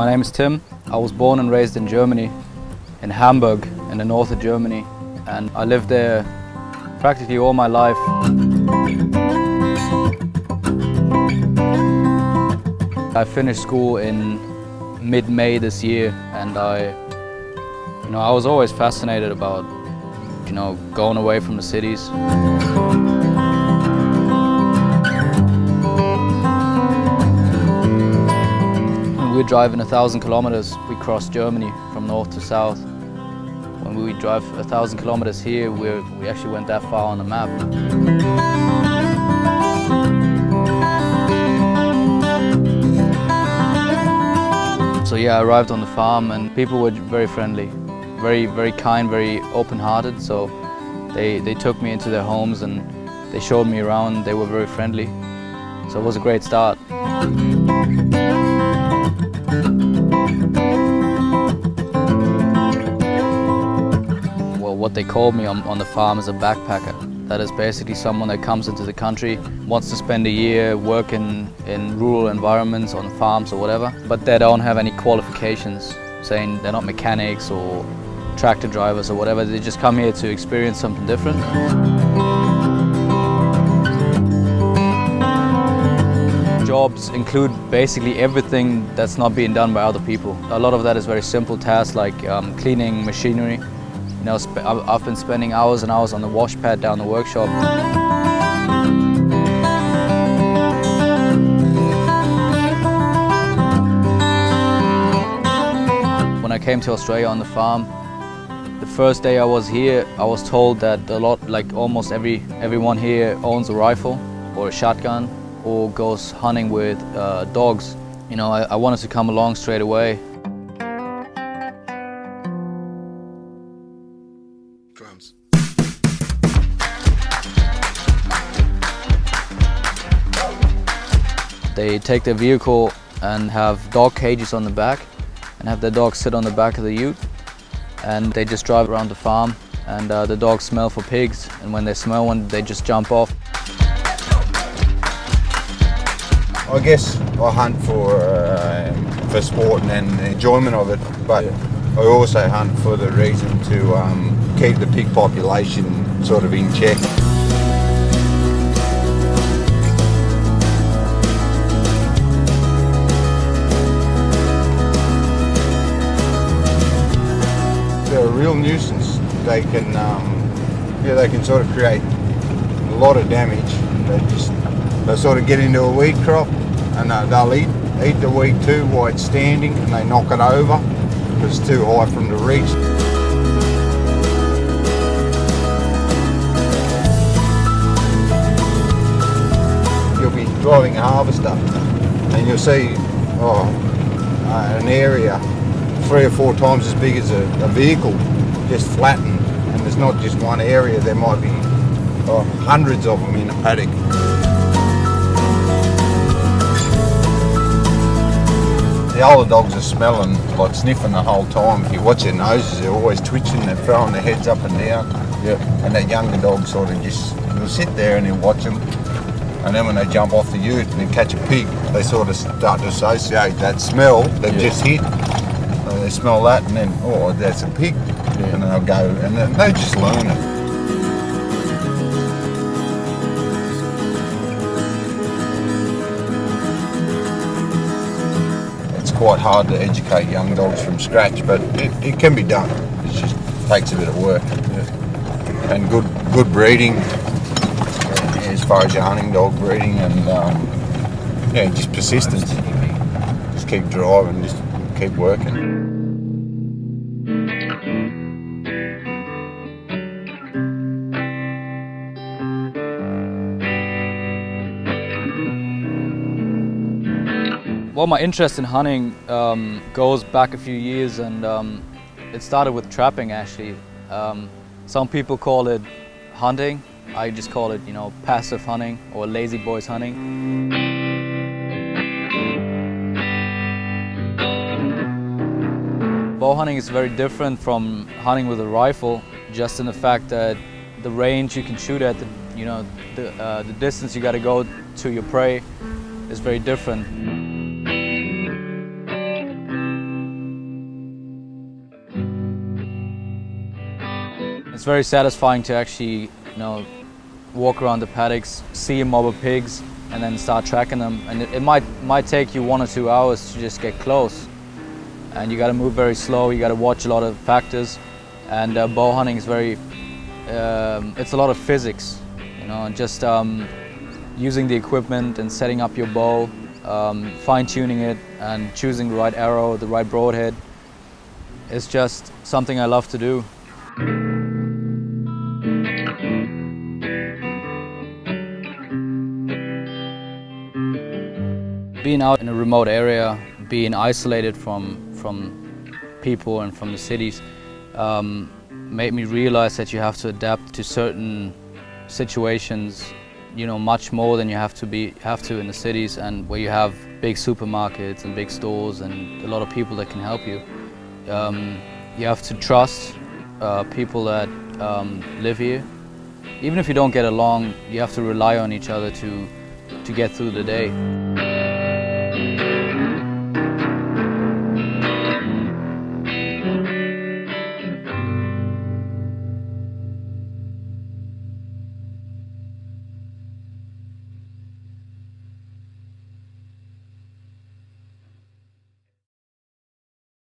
My name is Tim. I was born and raised in Germany, in Hamburg, in the north of Germany, and I lived there practically all my life. I finished school in mid-May this year, and I was always fascinated about, going away from the cities. When we're driving 1,000 kilometers, we cross Germany from north to south. When we drive 1,000 kilometers here, we actually went that far on the map. So yeah, I arrived on the farm and people were very friendly, very kind, very open-hearted. So they took me into their homes and they showed me around. They were very friendly. So it was a great start. Well, what they called me on the farm is a backpacker. That is basically someone that comes into the country, wants to spend a year working in rural environments, on farms or whatever, but they don't have any qualifications, saying they're not mechanics or tractor drivers or whatever. They just come here to experience something different. Jobs include basically everything that's not being done by other people. A lot of that is very simple tasks like cleaning machinery. I've been spending hours and hours on the wash pad down the workshop. When I came to Australia on the farm, the first day I was here, I was told that almost everyone here owns a rifle or a shotgun or goes hunting with dogs. I wanted to come along straight away. Drums. They take their vehicle and have dog cages on the back and have their dogs sit on the back of the ute, and they just drive around the farm, and the dogs smell for pigs, and when they smell one they just jump off. I guess I hunt for sport and the enjoyment of it, but I also hunt for the reason to keep the pig population sort of in check. They're a real nuisance. They can sort of create a lot of damage. They sort of get into a wheat crop and they'll eat the wheat too while it's standing, and they knock it over because it's too high from the reach. You'll be driving a harvester and you'll see an area 3 or 4 times as big as a vehicle just flattened, and there's not just one area, there might be hundreds of them in a paddock. The older dogs are smelling, like sniffing the whole time. If you watch their noses, they're always twitching, they're throwing their heads up and down. Yep. And that younger dog sort of he'll sit there and he'll watch them. And then when they jump off the ute and catch a pig, they sort of start to associate that smell they've just hit. They smell that and then, oh, that's a pig. Yeah. And they'll go, and then they just learn it. Quite hard to educate young dogs from scratch, but it can be done. It just takes a bit of work. Yeah. And good breeding as far as your hunting dog breeding, and just persistence. Just keep driving, just keep working. Well, my interest in hunting goes back a few years, and it started with trapping actually. Some people call it hunting. I just call it, passive hunting or lazy boys hunting. Bow hunting is very different from hunting with a rifle, just in the fact that the range you can shoot at, the distance you got to go to your prey is very different. It's very satisfying to actually, walk around the paddocks, see a mob of pigs, and then start tracking them. And it might take you 1 or 2 hours to just get close. And you got to move very slow. You got to watch a lot of factors. And bow hunting is it's a lot of physics, and just using the equipment and setting up your bow, fine-tuning it, and choosing the right arrow, the right broadhead. It's just something I love to do. Being out in a remote area, being isolated from people and from the cities, made me realize that you have to adapt to certain situations, much more than you have to in the cities, and where you have big supermarkets and big stores and a lot of people that can help you. You have to trust people that live here. Even if you don't get along, you have to rely on each other to get through the day.